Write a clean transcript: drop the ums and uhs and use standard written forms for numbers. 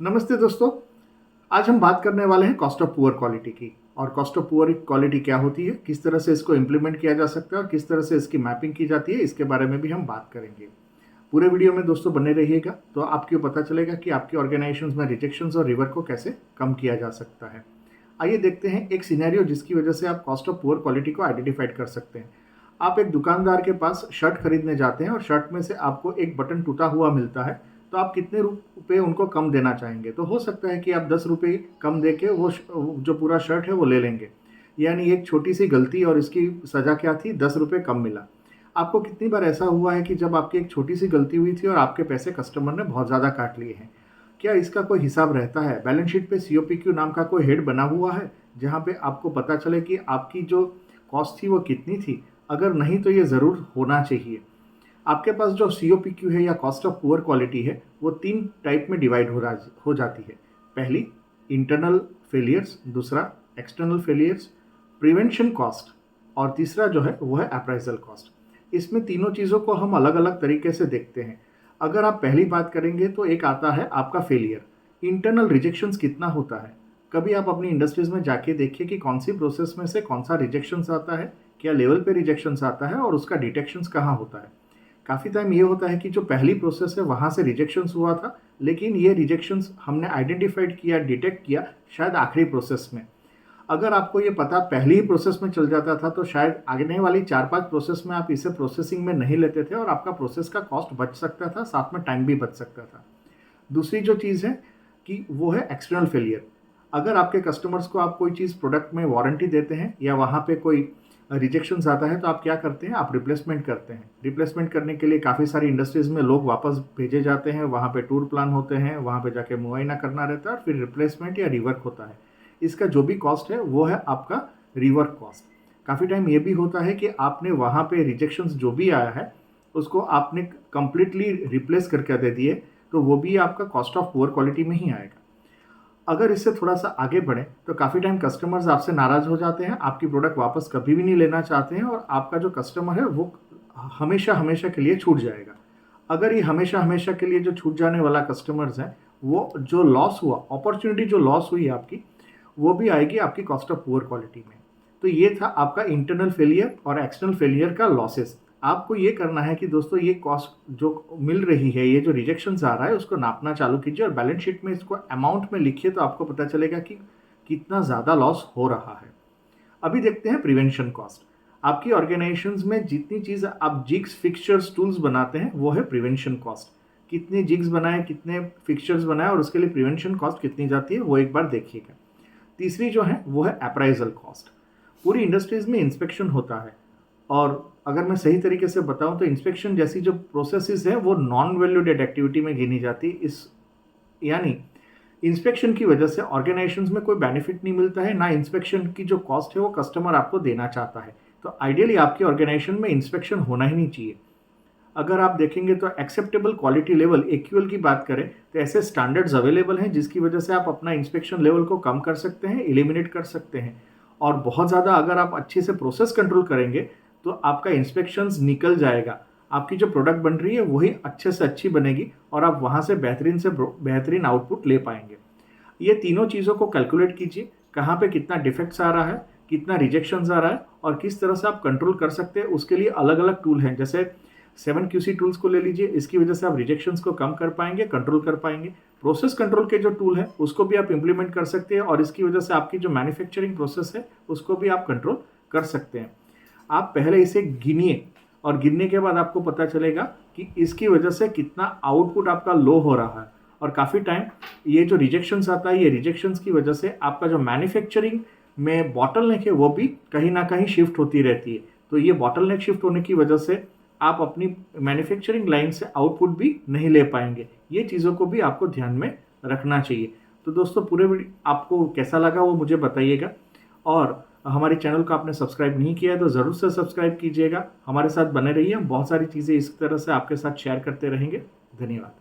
नमस्ते दोस्तों। आज हम बात करने वाले हैं कॉस्ट ऑफ पुअर क्वालिटी की। और कॉस्ट ऑफ पुअर क्वालिटी क्या होती है, किस तरह से इसको इम्प्लीमेंट किया जा सकता है और किस तरह से इसकी मैपिंग की जाती है, इसके बारे में भी हम बात करेंगे। पूरे वीडियो में दोस्तों बने रहिएगा तो आपको पता चलेगा कि आपकी ऑर्गेनाइजेशंस में रिजेक्शंस और रिवर्क को कैसे कम किया जा सकता है। आइए देखते हैं एक सिनेरियो जिसकी वजह से आप कॉस्ट ऑफ पुअर क्वालिटी को आइडेंटिफाइड कर सकते हैं। आप एक दुकानदार के पास शर्ट खरीदने जाते हैं और शर्ट में से आपको एक बटन टूटा हुआ मिलता है, तो आप कितने रुपये उनको कम देना चाहेंगे। तो हो सकता है कि आप 10 रुपये कम दे के वो जो पूरा शर्ट है वो ले लेंगे। यानी एक छोटी सी गलती और इसकी सज़ा क्या थी, 10 रुपये कम मिला। आपको कितनी बार ऐसा हुआ है कि जब आपकी एक छोटी सी गलती हुई थी और आपके पैसे कस्टमर ने बहुत ज़्यादा काट लिए हैं। क्या इसका कोई हिसाब रहता है? बैलेंस शीट पे COPQ नाम का कोई हेड बना हुआ है जहाँ पे आपको पता चले कि आपकी जो कॉस्ट थी वो कितनी थी? अगर नहीं तो ये ज़रूर होना चाहिए। आपके पास जो COPQ है या कॉस्ट ऑफ पुअर क्वालिटी है वो 3 टाइप में डिवाइड हो जाती है। पहली इंटरनल फेलियर्स, दूसरा एक्सटर्नल फेलियर्स, प्रिवेंशन कॉस्ट और तीसरा जो है वो है अप्राइजल कॉस्ट। इसमें तीनों चीज़ों को हम अलग अलग तरीके से देखते हैं। अगर आप पहली बात करेंगे तो एक आता है आपका फेलियर। इंटरनल रिजेक्शंस कितना होता है? कभी आप अपनी इंडस्ट्रीज में जाके देखिए कि कौन सी प्रोसेस में से कौन सा रिजेक्शंस आता है, क्या लेवल पे रिजेक्शंस आता है और उसका डिटेक्शंस कहाँ होता है। काफ़ी टाइम ये होता है कि जो पहली प्रोसेस है वहाँ से रिजेक्शंस हुआ था, लेकिन ये रिजेक्शंस हमने आइडेंटिफाइड किया, डिटेक्ट किया शायद आखिरी प्रोसेस में। अगर आपको ये पता पहली ही प्रोसेस में चल जाता था तो शायद आगे वाली 4-5 प्रोसेस में आप इसे प्रोसेसिंग में नहीं लेते थे और आपका प्रोसेस का कॉस्ट बच सकता था, साथ में टाइम भी बच सकता था। दूसरी जो चीज़ है कि वो है एक्सटर्नल फेलियर। अगर आपके कस्टमर्स को आप कोई चीज़ प्रोडक्ट में वारंटी देते हैं या वहाँ पे कोई रिजेक्शंस आता है तो आप क्या करते हैं, आप रिप्लेसमेंट करते हैं। रिप्लेसमेंट करने के लिए काफ़ी सारी इंडस्ट्रीज़ में लोग वापस भेजे जाते हैं, वहाँ पे टूर प्लान होते हैं, वहाँ पे जाके मुआयना करना रहता है और फिर रिप्लेसमेंट या रिवर्क होता है। इसका जो भी कॉस्ट है वो है आपका रिवर्क कॉस्ट। काफ़ी टाइम ये भी होता है कि आपने वहाँ पे रिजेक्शंस जो भी आया है उसको आपने कंप्लीटली रिप्लेस करके दे दिए, तो वो भी आपका कॉस्ट ऑफ पुअर क्वालिटी में ही आएगा। अगर इससे थोड़ा सा आगे बढ़ें तो काफ़ी टाइम कस्टमर्स आपसे नाराज़ हो जाते हैं, आपकी प्रोडक्ट वापस कभी भी नहीं लेना चाहते हैं और आपका जो कस्टमर है वो हमेशा हमेशा के लिए छूट जाएगा। अगर ये हमेशा हमेशा के लिए जो छूट जाने वाला कस्टमर्स हैं, वो जो लॉस हुआ, अपॉर्चुनिटी जो लॉस हुई आपकी, वो भी आएगी आपकी कॉस्ट ऑफ पुअर क्वालिटी में। तो ये था आपका इंटरनल फेलियर और एक्सटर्नल फेलियर का लॉसेस। आपको ये करना है कि दोस्तों ये कॉस्ट जो मिल रही है, ये जो रिजेक्शंस आ रहा है उसको नापना चालू कीजिए और बैलेंस शीट में इसको अमाउंट में लिखिए तो आपको पता चलेगा कि कितना ज़्यादा लॉस हो रहा है। अभी देखते हैं प्रिवेंशन कॉस्ट। आपकी ऑर्गेनाइजेशंस में जितनी चीज़ आप जिग्स, फिक्सचर्स, टूल्स बनाते हैं वो है प्रिवेंशन कॉस्ट। कितने जिग्स बनाए, कितने फिक्सचर्स बनाए और उसके लिए प्रिवेंशन कॉस्ट कितनी जाती है वो एक बार देखिएगा। तीसरी जो है वो है अप्राइजल कॉस्ट। पूरी इंडस्ट्रीज में इंस्पेक्शन होता है और अगर मैं सही तरीके से बताऊं तो इंस्पेक्शन जैसी जो प्रोसेसेस है वो नॉन वैल्यूडेड एक्टिविटी में गिनी जाती है। यानी इंस्पेक्शन की वजह से ऑर्गेनाइजेशंस में कोई बेनिफिट नहीं मिलता है, ना इंस्पेक्शन की जो कॉस्ट है वो कस्टमर आपको देना चाहता है। तो आइडियली आपकी ऑर्गेनाइजेशन में इंस्पेक्शन होना ही नहीं चाहिए। अगर आप देखेंगे तो एक्सेप्टेबल क्वालिटी लेवल AQL की बात करें तो ऐसे स्टैंडर्ड्स अवेलेबल हैं जिसकी वजह से आप अपना इंस्पेक्शन लेवल को कम कर सकते हैं, एलिमिनेट कर सकते हैं। और बहुत ज़्यादा अगर आप अच्छे से प्रोसेस कंट्रोल करेंगे तो आपका इंस्पेक्शंस निकल जाएगा। आपकी जो प्रोडक्ट बन रही है वही अच्छे से अच्छी बनेगी और आप वहाँ से बेहतरीन आउटपुट ले पाएंगे। ये तीनों चीज़ों को कैलकुलेट कीजिए, कहाँ पे कितना डिफेक्ट्स आ रहा है, कितना रिजेक्शंस आ रहा है और किस तरह से आप कंट्रोल कर सकते हैं। उसके लिए अलग अलग टूल हैं, जैसे 7QC टूल्स को ले लीजिए। इसकी वजह से आप रिजेक्शंस को कम कर पाएंगे, कंट्रोल कर पाएंगे। प्रोसेस कंट्रोल के जो टूल है उसको भी आप इंप्लीमेंट कर सकते हैं और इसकी वजह से आपकी जो मैन्युफैक्चरिंग प्रोसेस है उसको भी आप कंट्रोल कर सकते हैं। आप पहले इसे गिनिए और गिनने के बाद आपको पता चलेगा कि इसकी वजह से कितना आउटपुट आपका लो हो रहा है। और काफ़ी टाइम ये जो रिजेक्शंस आता है, ये रिजेक्शंस की वजह से आपका जो मैन्युफैक्चरिंग में बॉटलनेक है वो भी कहीं ना कहीं शिफ्ट होती रहती है। तो ये बॉटलनेक शिफ्ट होने की वजह से आप अपनी मैन्युफैक्चरिंग लाइन से आउटपुट भी नहीं ले पाएंगे। ये चीज़ों को भी आपको ध्यान में रखना चाहिए। तो दोस्तों पूरे आपको कैसा लगा वो मुझे बताइएगा और हमारे चैनल को आपने सब्सक्राइब नहीं किया है तो ज़रूर से सब्सक्राइब कीजिएगा। हमारे साथ बने रहिए, हम बहुत सारी चीज़ें इस तरह से आपके साथ शेयर करते रहेंगे। धन्यवाद।